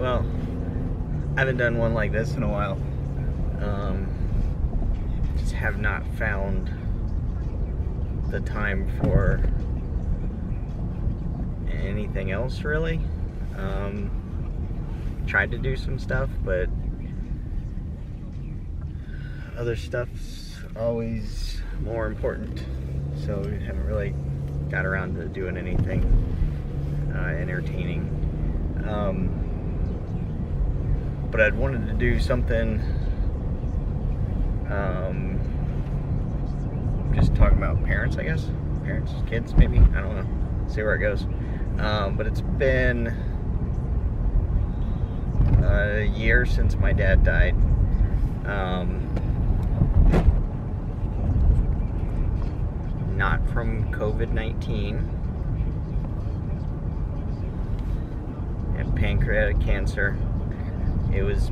well, I haven't done one like this in a while. Just have not found the time for anything else really. Tried to do some stuff, but other stuff's always more important, so we haven't really got around to doing anything entertaining. But I'd wanted to do something just talking about parents, I guess. Parents, kids, maybe. I don't know. See where it goes. But it's been a year since my dad died. Not from COVID-19. And pancreatic cancer. It was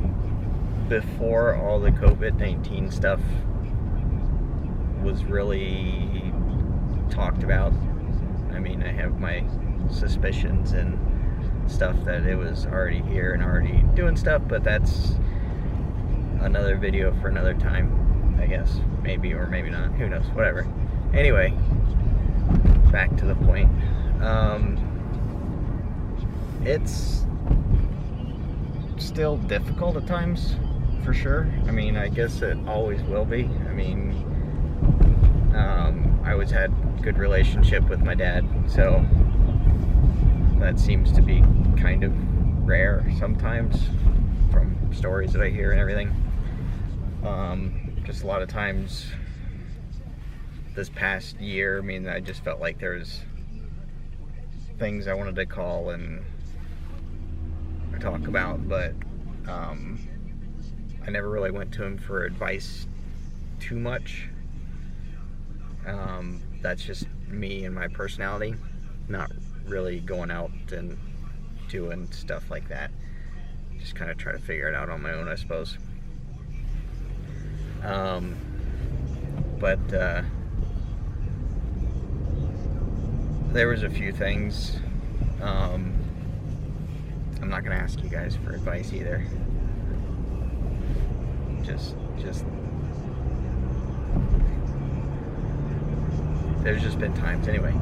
before all the COVID-19 stuff was really talked about. I mean, I have my suspicions and stuff that it was already here and already doing stuff, but that's another video for another time, I guess. Maybe or maybe not. Who knows? Whatever. Anyway, back to the point. It's still difficult at times, for sure. I mean, I guess it always will be. I mean, I always had a good relationship with my dad, so that seems to be kind of rare sometimes from stories that I hear and everything. Just a lot of times this past year, I mean, I just felt like there's things I wanted to call and talk about, but I never really went to him for advice too much. That's just me and my personality, not really going out and doing stuff like that. Just kind of try to figure it out on my own, I suppose. But there was a few things. I'm not gonna ask you guys for advice either. Just there's just been times anyway.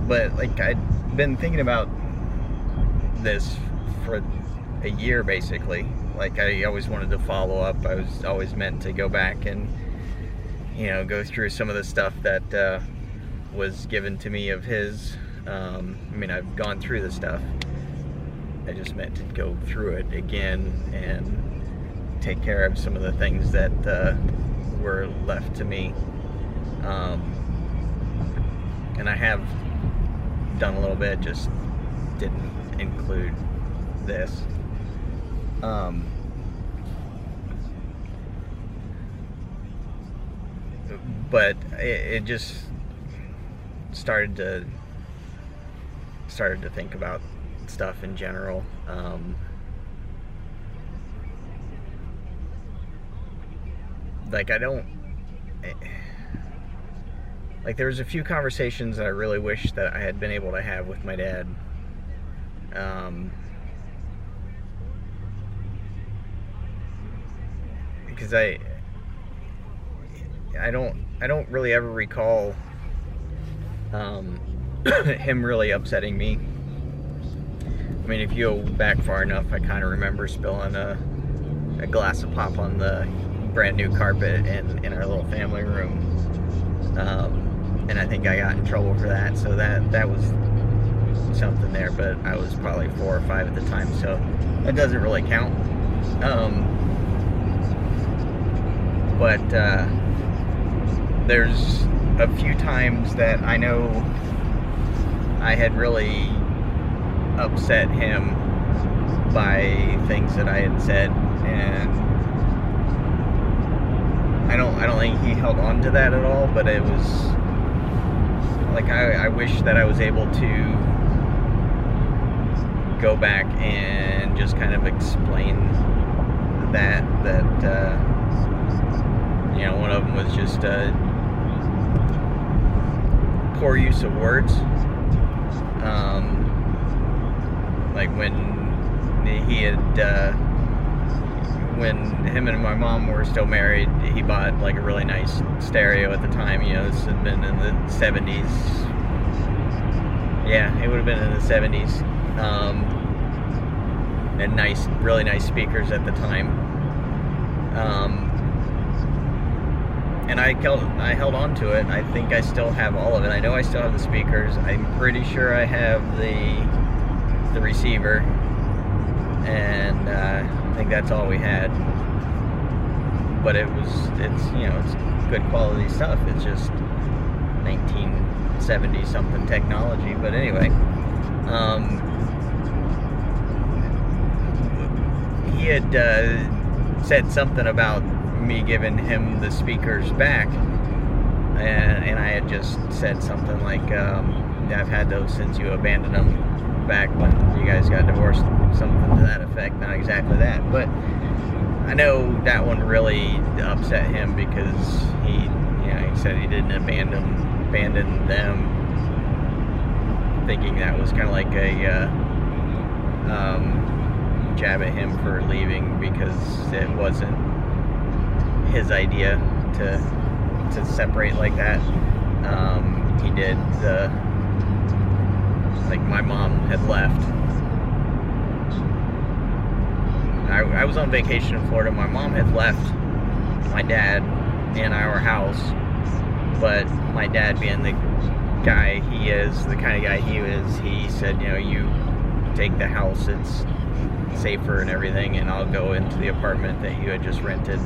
But like, I'd been thinking about this for a year basically. Like, I always wanted to follow up. I was always meant to go back and, you know, go through some of the stuff that was given to me of his. I mean, I've gone through the stuff. I just meant to go through it again and take care of some of the things that were left to me. And I have done a little bit, just didn't include this. But it just started to think about stuff in general. Like, I don't, like, there was a few conversations that I really wish that I had been able to have with my dad. Because I don't really ever recall him really upsetting me. I mean, if you go back far enough, I kind of remember spilling a glass of pop on the brand new carpet in our little family room, and I think I got in trouble for that. So that was something there, but I was probably 4 or 5 at the time, so that doesn't really count. But there's a few times that I know I had really upset him by things that I had said, and I don't think he held on to that at all, but it was like, I wish that I was able to go back and just kind of explain that you know, one of them was just poor use of words. Like, when he had, when him and my mom were still married, he bought like a really nice stereo at the time. You know, this had been in the 70s. Yeah, it would have been in the 70s. And nice, really nice speakers at the time. And I held on to it. I think I still have all of it. I know I still have the speakers. I'm pretty sure I have the receiver, and I think that's all we had. But it's you know, it's good quality stuff. It's just 1970 something technology. But anyway, he had said something about me giving him the speakers back, and I had just said something like, I've had those since you abandoned them back when you guys got divorced, something to that effect. Not exactly that, but I know that one really upset him because he said he didn't abandon them, thinking that was kind of like a jab at him for leaving because it wasn't his idea to separate like that. He did like my mom had left. I was on vacation in Florida. My mom had left my dad in our house, but my dad, being the guy he is, the kind of guy he is, he said, you know, you take the house, it's safer and everything, and I'll go into the apartment that you had just rented,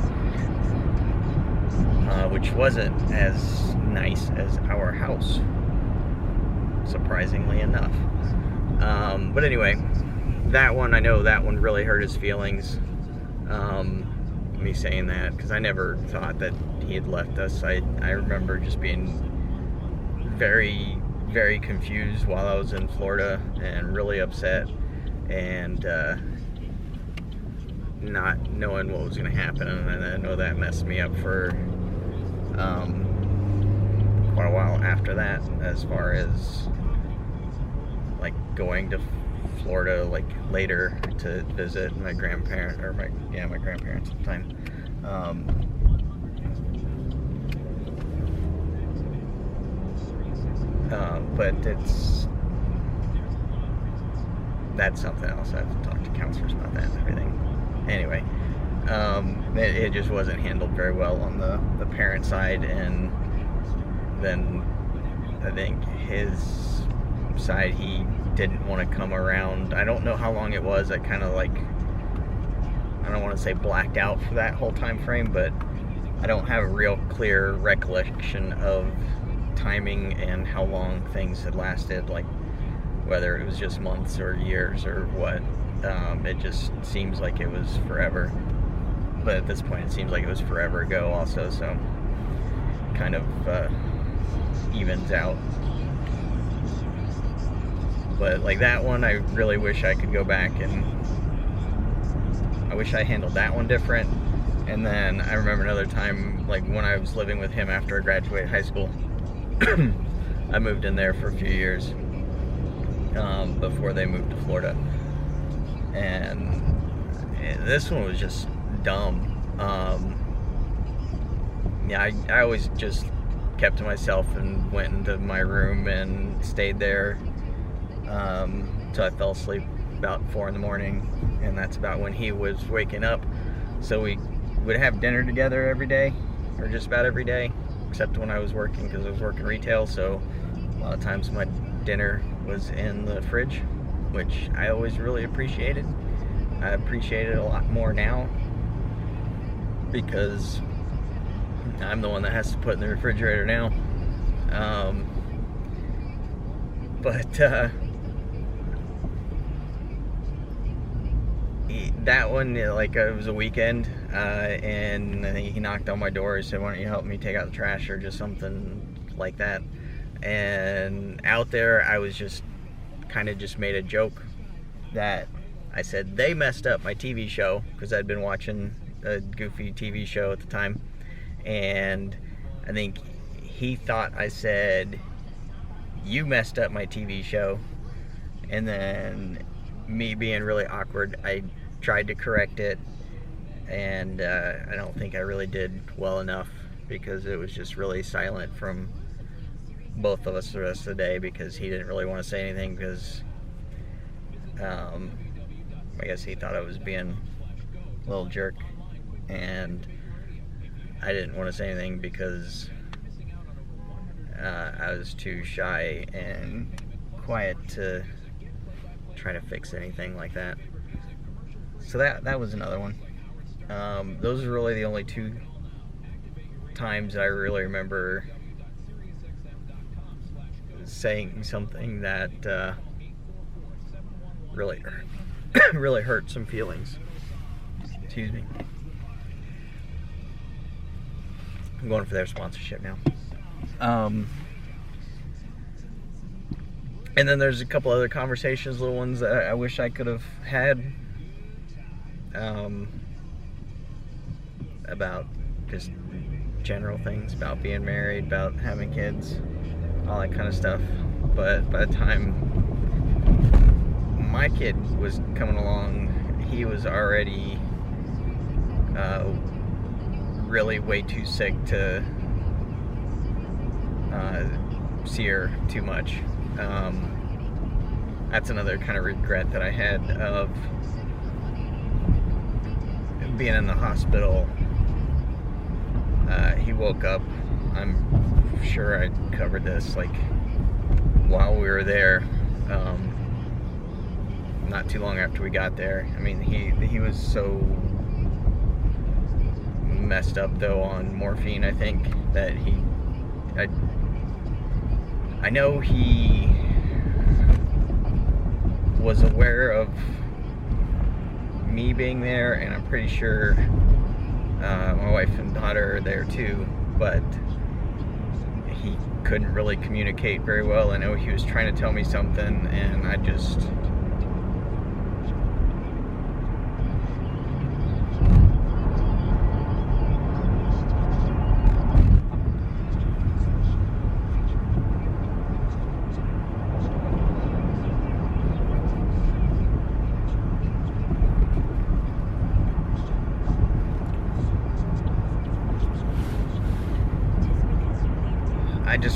which wasn't as nice as our house, surprisingly enough. But anyway, that one, I know that one really hurt his feelings, me saying that, because I never thought that he had left us. I remember just being very, very confused while I was in Florida and really upset, and not knowing what was going to happen. And I know that messed me up for quite a while after that, as far as like going to Florida like later to visit my grandparents at the time. But that's something else. I have to talk to counselors about that and everything. Anyway, it just wasn't handled very well on the parent side, and then I think his side, he didn't want to come around. I don't know how long it was. I kind of like, I don't want to say blacked out for that whole time frame, but I don't have a real clear recollection of timing and how long things had lasted, like whether it was just months or years or what. It just seems like it was forever, but at this point it seems like it was forever ago also, so kind of evens out. But like that one, I really wish I could go back, and I wish I handled that one different. And then I remember another time, like when I was living with him after I graduated high school, I moved in there for a few years before they moved to Florida, and this one was just dumb. I always just kept to myself and went into my room and stayed there till I fell asleep about 4 in the morning, and that's about when he was waking up. So we would have dinner together every day, or just about every day, except when I was working, because I was working retail, so a lot of times my dinner was in the fridge, which I always really appreciated. I appreciate it a lot more now because I'm the one that has to put in the refrigerator now. That one, like, it was a weekend, and I think he knocked on my door. He said, "Why don't you help me take out the trash," or just something like that. And out there, I was just kind of just made a joke that I said they messed up my TV show, because I'd been watching a goofy TV show at the time, and I think he thought I said, "You messed up my TV show," and then me being really awkward. I tried to correct it, and I don't think I really did well enough because it was just really silent from both of us the rest of the day because he didn't really want to say anything because I guess he thought I was being a little jerk, and I didn't want to say anything because I was too shy and quiet to try to fix anything like that. So that was another one. Those are really the only two times I really remember saying something that really really hurt some feelings. Excuse me. I'm going for their sponsorship now. And then there's a couple other conversations, little ones that I wish I could have had about just general things, about being married, about having kids, all that kind of stuff. But by the time my kid was coming along, he was already really way too sick to see her too much. That's another kind of regret that I had of being in the hospital. He woke up, I'm sure I covered this, like, while we were there, not too long after we got there. I mean, he was so messed up, though, on morphine, I think, that I know he was aware of me being there, and I'm pretty sure my wife and daughter are there too, but he couldn't really communicate very well. I know he was trying to tell me something, and I just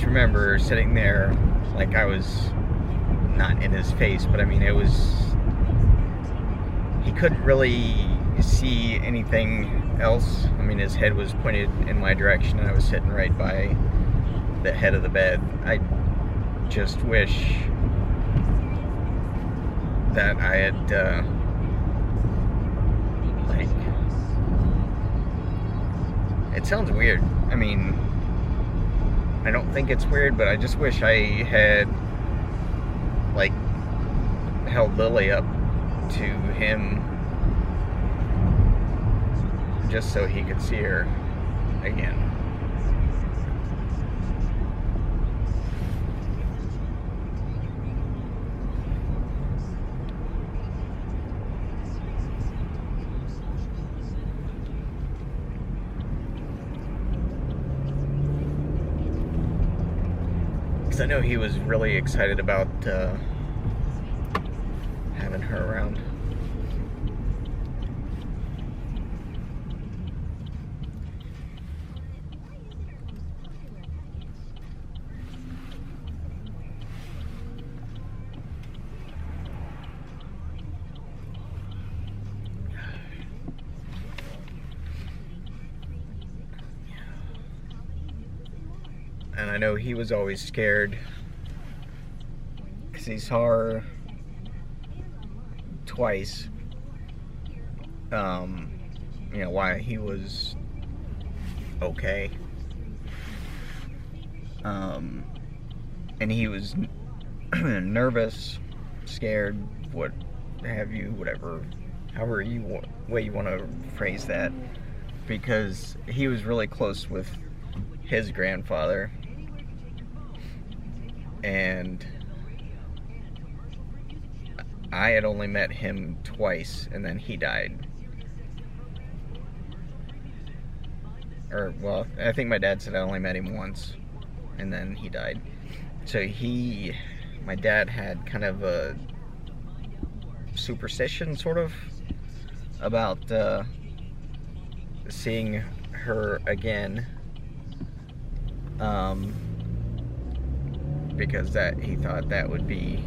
remember sitting there, like, I was not in his face, but I mean, he couldn't really see anything else. I mean, his head was pointed in my direction, and I was sitting right by the head of the bed. I just wish that I had, like, it sounds weird. I mean, I don't think it's weird, but I just wish I had, like, held Lily up to him just so he could see her again. I know he was really excited about having her around. And I know he was always scared because he saw her twice. You know, why he was okay. And he was nervous, scared, what have you, whatever, however way you want to phrase that, because he was really close with his grandfather. And I had only met him twice, and then he died. Or, well, I think my dad said I only met him once, and then he died. So my dad had kind of a superstition, sort of, about seeing her again, because that he thought that would be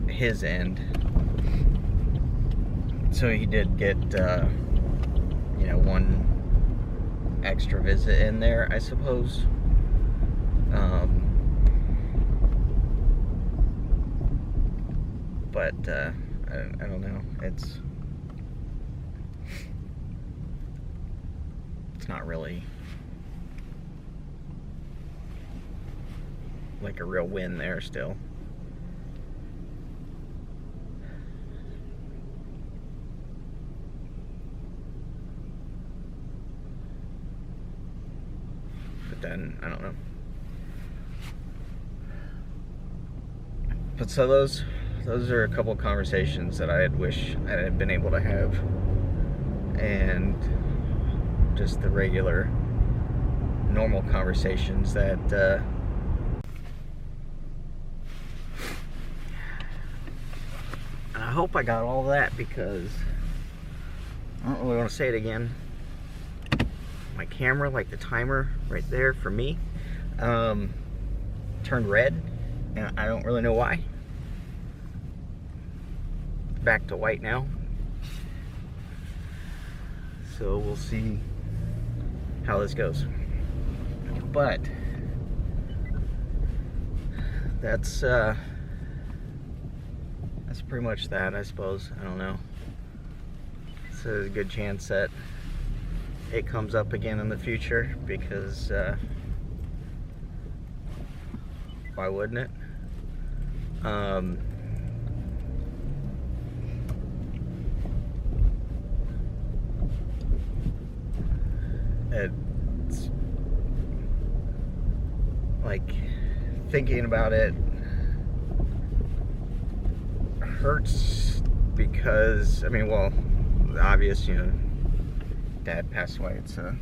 his end. So he did get one extra visit in there, I suppose. But I don't know. It's not really like a real win there still. But then, I don't know. But so those are a couple of conversations that I had wished I had been able to have. And just the regular, normal conversations that and I hope I got all of that, because I don't really want to say it again. My camera, like the timer right there for me, turned red, and I don't really know why. Back to white now. So we'll see how this goes. But that's pretty much that, I suppose. I don't know. So there's a good chance that it comes up again in the future, because why wouldn't it? It's like, thinking about it hurts, because I mean, well, the obvious, Dad passed away. It's a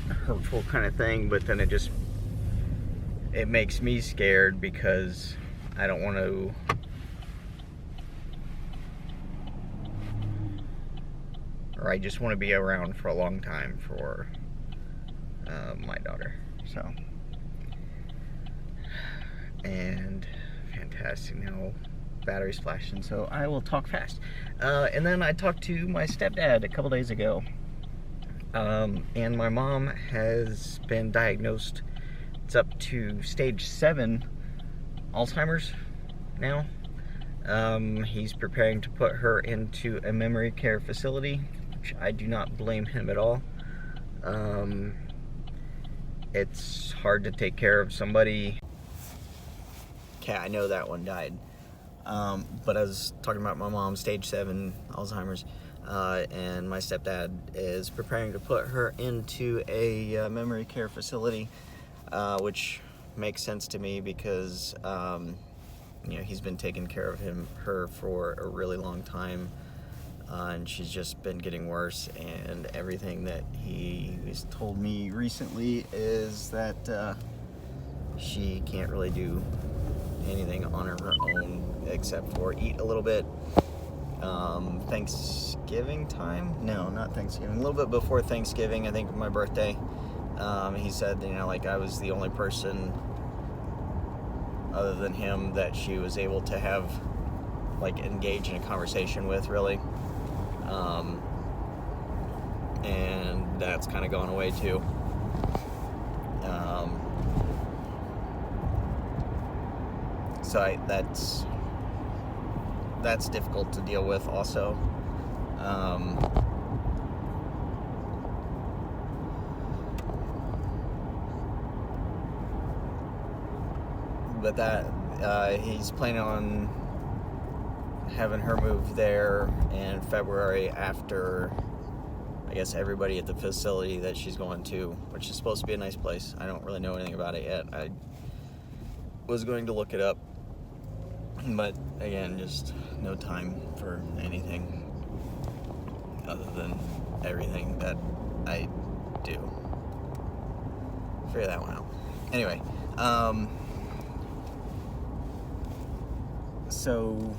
hurtful kind of thing, but then it makes me scared, because I don't want to or I just want to be around for a long time for my daughter. So, and fantastic, now battery's flashing, so I will talk fast. And then I talked to my stepdad a couple days ago, and my mom has been diagnosed. It's up to stage 7 Alzheimer's now. He's preparing to put her into a memory care facility, which I do not blame him at all. It's hard to take care of somebody. Okay, I know that one died. But I was talking about my mom, stage 7 Alzheimer's, and my stepdad is preparing to put her into a memory care facility, which makes sense to me, because he's been taking care of her for a really long time, and she's just been getting worse. And everything that he has told me recently is that she can't really do anything on her own except for eat a little bit. Thanksgiving time? No, not Thanksgiving. A little bit before Thanksgiving, I think, my birthday. He said, like, I was the only person other than him that she was able to have, like, engage in a conversation with, really. And that's kind of gone away too. So that's difficult to deal with also. But that he's planning on having her move there in February, after, I guess, everybody at the facility that she's going to, which is supposed to be a nice place. I don't really know anything about it yet. I was going to look it up, but again, just no time for anything other than everything that I do. Figure that one out. Anyway, so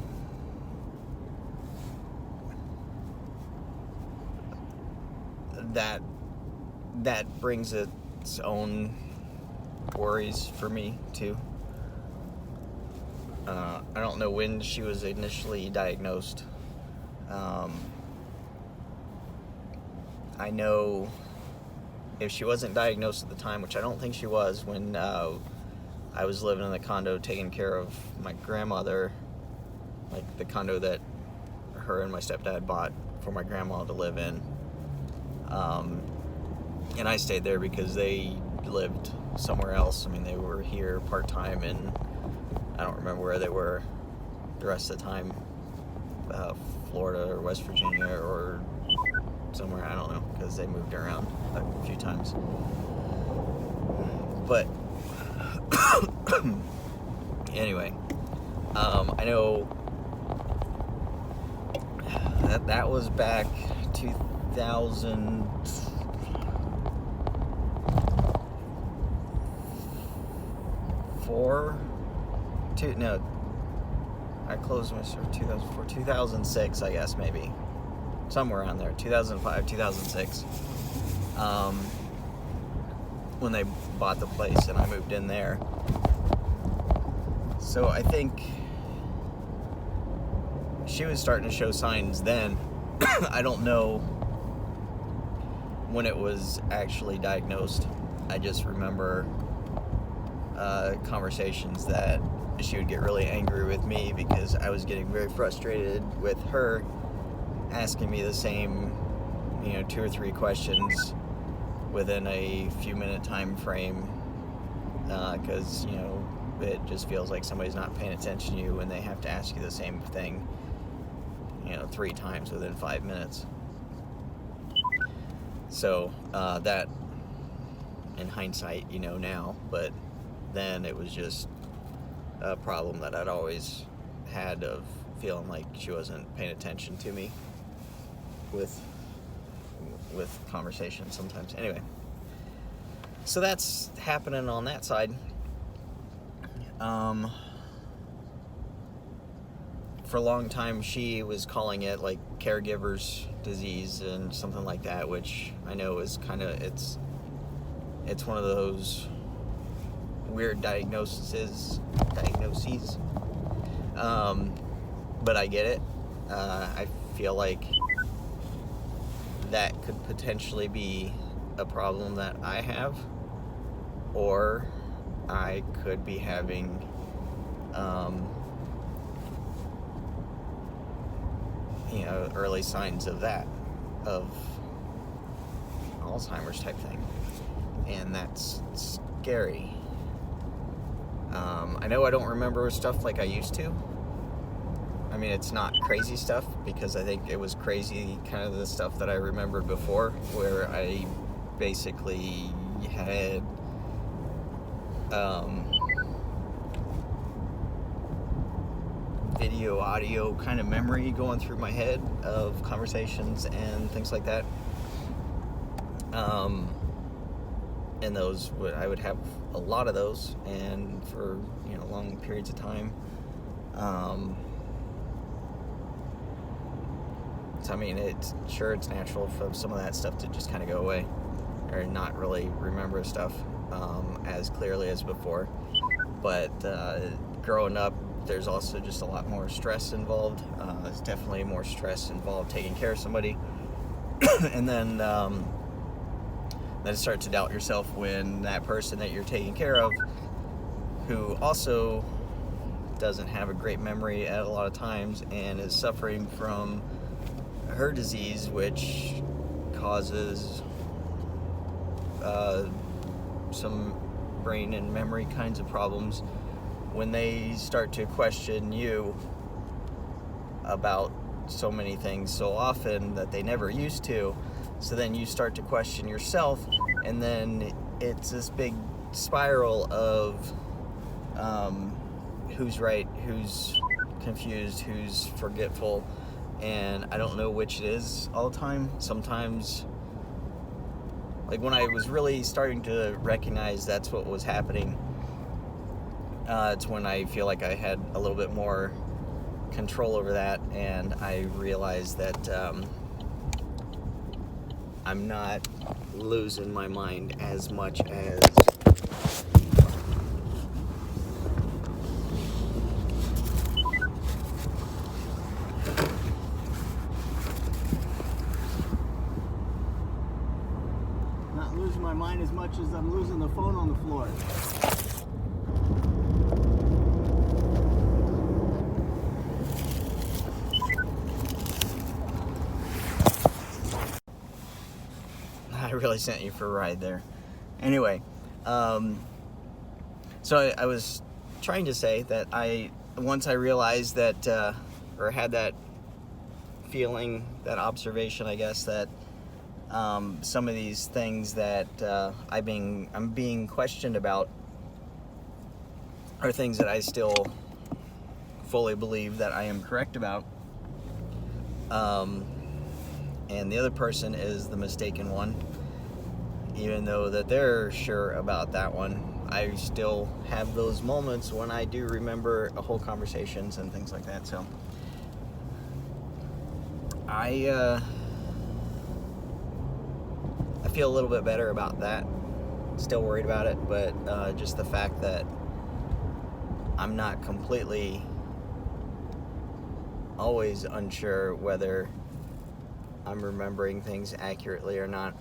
that brings its own worries for me too. I don't know when she was initially diagnosed. I know if she wasn't diagnosed at the time, which I don't think she was, when I was living in the condo taking care of my grandmother, like the condo that her and my stepdad bought for my grandma to live in. And I stayed there because they lived somewhere else. I mean, they were here part-time, and I don't remember where they were the rest of the time. Florida or West Virginia or somewhere, I don't know, because they moved around a few times. But anyway, I know that was back 2004. I closed my store 2004, 2006, I guess, maybe. Somewhere around there, 2005, 2006. When they bought the place and I moved in there. So I think she was starting to show signs then. I don't know when it was actually diagnosed. I just remember conversations that she would get really angry with me because I was getting very frustrated with her asking me the same, 2 or 3 questions within a few minute time frame, because it just feels like somebody's not paying attention to you when they have to ask you the same thing 3 times within 5 minutes. So that, in hindsight, now, but then it was just a problem that I'd always had of feeling like she wasn't paying attention to me with conversation sometimes. Anyway, so that's happening on that side. For a long time, she was calling it like caregiver's disease and something like that, which I know is kind of, it's one of those weird diagnoses. But I get it. I feel like that could potentially be a problem that I have, or I could be having early signs of that, of Alzheimer's type thing, and that's scary. I know I don't remember stuff like I used to. I mean, it's not crazy stuff, because I think it was crazy kind of the stuff that I remembered before, where I basically had video, audio kind of memory going through my head of conversations and things like that. And those, I would have a lot of those, and for long periods of time. So I mean, it's natural for some of that stuff to just kind of go away, or not really remember stuff as clearly as before. But growing up, there's also just a lot more stress involved. There's definitely more stress involved taking care of somebody. And then start to doubt yourself when that person that you're taking care of, who also doesn't have a great memory at a lot of times and is suffering from her disease, which causes some brain and memory kinds of problems, when they start to question you about so many things so often that they never used to. So then you start to question yourself, and then it's this big spiral of who's right, who's confused, who's forgetful, and I don't know which it is all the time. Sometimes, like when I was really starting to recognize that's what was happening, it's when I feel like I had a little bit more control over that, and I realized that I'm not losing my mind as much as not losing my mind as much as I'm losing the phone on the floor. I really sent you for a ride there. Anyway, so I was trying to say that once I realized that, or had that feeling, that observation, I guess, that some of these things that I'm being questioned about are things that I still fully believe that I am correct about. And the other person is the mistaken one. Even though that they're sure about that one, I still have those moments when I do remember whole conversations and things like that. So I feel a little bit better about that. Still worried about it, but just the fact that I'm not completely always unsure whether I'm remembering things accurately or not.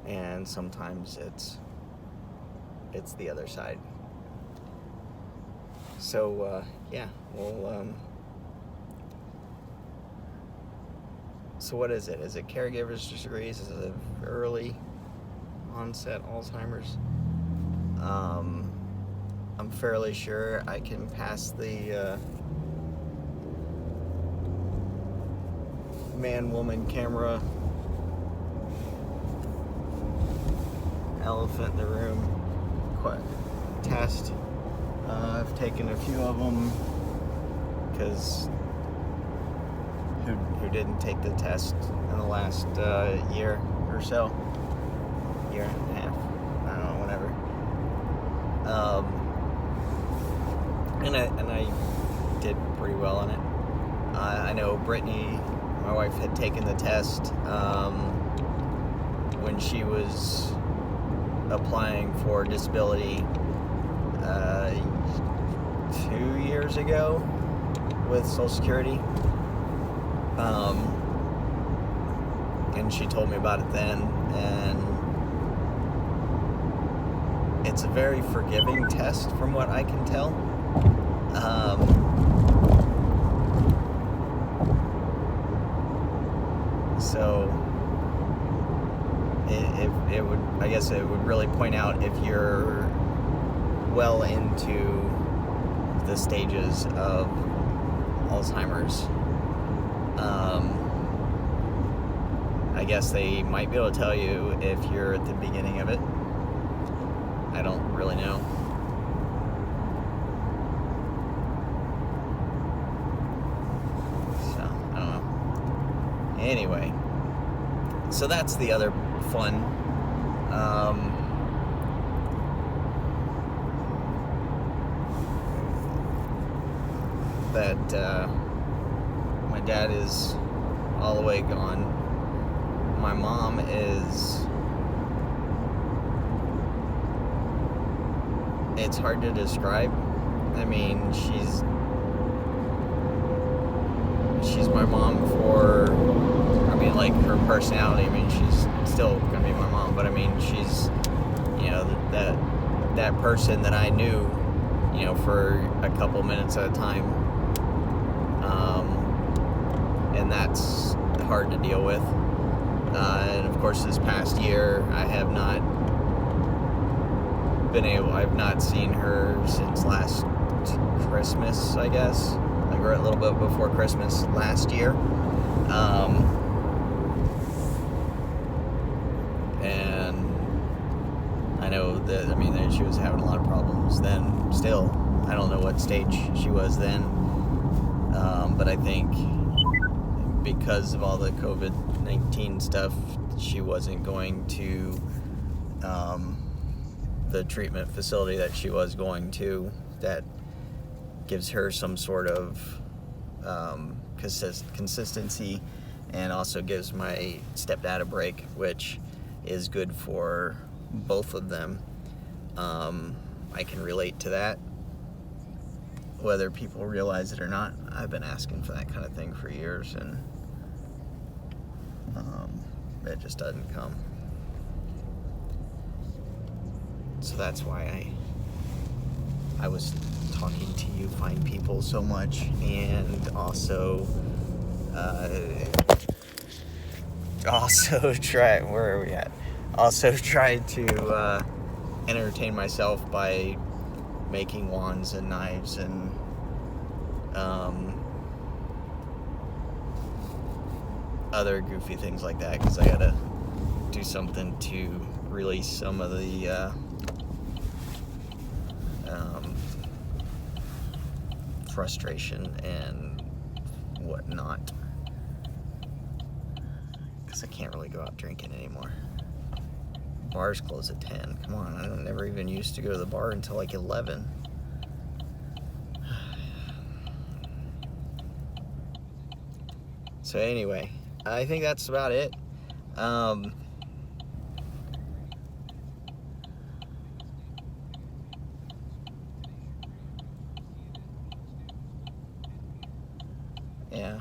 And sometimes it's the other side. So yeah, well, so what is it? Is it caregiver's degrees? Is it early onset Alzheimer's? I'm fairly sure I can pass the man-woman camera elephant in the room test. I've taken a few of them because who didn't take the test in the last year or so, year and a half, I don't know, whatever. And I did pretty well on it. I know Brittany, my wife, had taken the test when she was applying for disability 2 years ago with Social Security, and she told me about it then, and it's a very forgiving test from what I can tell. So it would, I guess it would really point out if you're well into the stages of Alzheimer's. I guess they might be able to tell you if you're at the beginning of it. I don't really know. So, I don't know. Anyway, so that's the other fun. That my dad is all the way gone. My mom is, it's hard to describe. I mean, she's my mom for, I mean, like, her personality. I mean, she's still gonna be my mom, but I mean, she's, you know, that person that I knew, you know, for a couple minutes at a time. And that's hard to deal with. And of course, this past year, I've not seen her since last Christmas, I guess. Like, we're a little bit before Christmas last year. And I know that, I mean, that she was having a lot of problems then still. I don't know what stage she was then. But I think because of all the COVID-19 stuff, she wasn't going to the treatment facility that she was going to, that gives her some sort of consistency, and also gives my stepdad a break, which is good for both of them. I can relate to that, whether people realize it or not. I've been asking for that kind of thing for years, and it just doesn't come. So that's why I was talking to you fine people so much, and also try, where are we at? Also tried to entertain myself by making wands and knives and other goofy things like that, because I gotta do something to release some of the frustration and whatnot, because I can't really go out drinking anymore. Bars close at 10. Come on, I never even used to go to the bar until like 11. So anyway, I think that's about it. Yeah.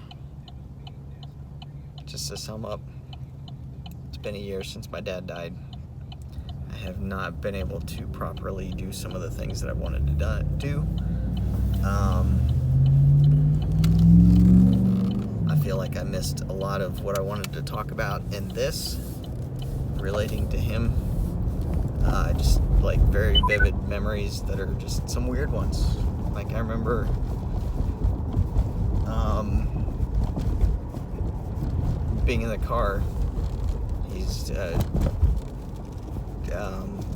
Just to sum up, it's been a year since my dad died. I have not been able to properly do some of the things that I wanted to do. I feel like I missed a lot of what I wanted to talk about in this relating to him. Just like very vivid memories that are just some weird ones. Like I remember being in the car. He's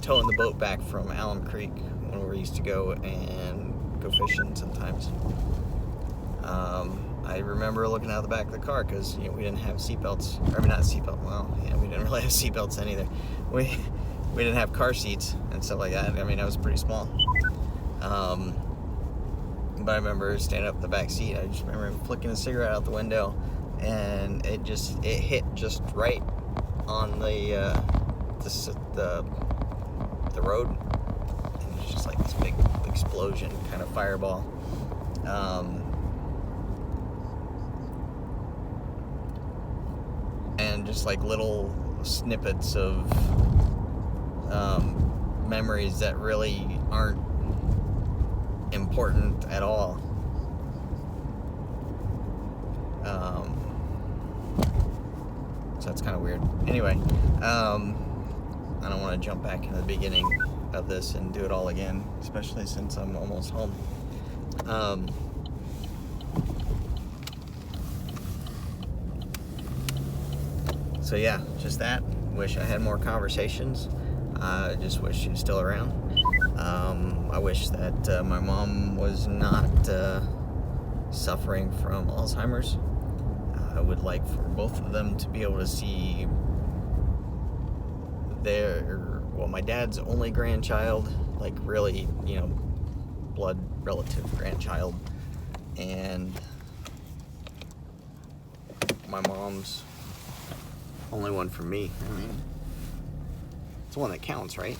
towing the boat back from Alum Creek when we used to go and go fishing sometimes. I remember looking out the back of the car because we didn't have seatbelts. I mean, not seatbelt. Well, yeah, we didn't really have seatbelts then either. We didn't have car seats and stuff like that. I mean, I was pretty small. But I remember standing up in the back seat. I just remember flicking a cigarette out the window, and it hit just right on the road, and it was just like this big explosion, kind of fireball. And just like little snippets of memories that really aren't important at all. So that's kind of weird. Anyway, I don't want to jump back into the beginning of this and do it all again, especially since I'm almost home. So yeah, just that. Wish I had more conversations. I just wish she was still around. I wish that my mom was not suffering from Alzheimer's. I would like for both of them to be able to see my dad's only grandchild, like really, blood relative grandchild, and my mom's only one for me. I mean, it's the one that counts, right?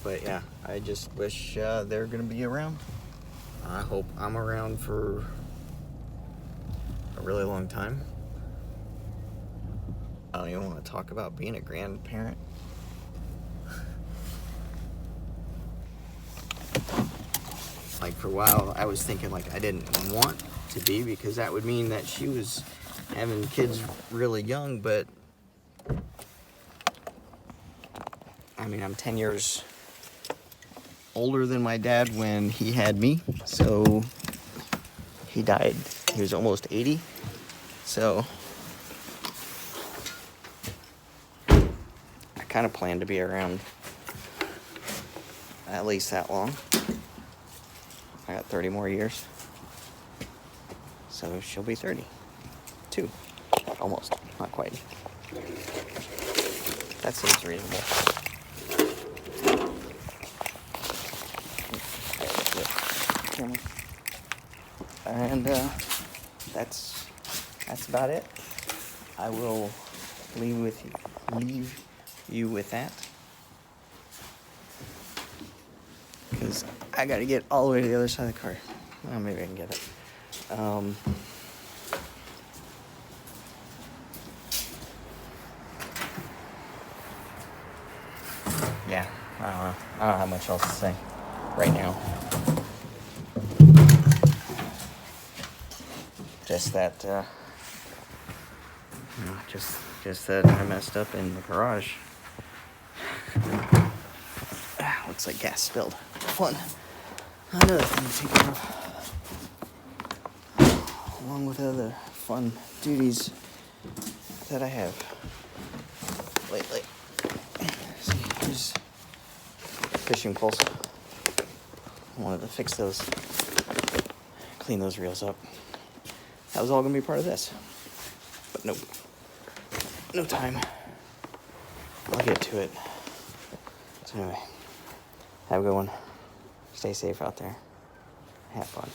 But yeah, I just wish they're gonna be around. I hope I'm around for a really long time. I don't even want to talk about being a grandparent. Like for a while, I was thinking like I didn't want to be, because that would mean that she was having kids really young, but I mean, I'm 10 years older than my dad when he had me, so he died. He was almost 80, so I kind of plan to be around at least that long. I got 30 more years, so she'll be 32, almost, not quite. That seems reasonable. camera. And that's about it. I will leave you with that, because I gotta get all the way to the other side of the car. Well, maybe I can get it. Yeah, I don't know. I don't have much else to say right now. Just that, just that I messed up in the garage. Looks like gas spilled. Fun. Another thing to take care of, along with other fun duties that I have lately. See, here's fishing poles. I wanted to fix those, clean those reels up. That was all gonna be part of this, but nope, no time. I'll get to it. So anyway, have a good one. Stay safe out there. Have fun.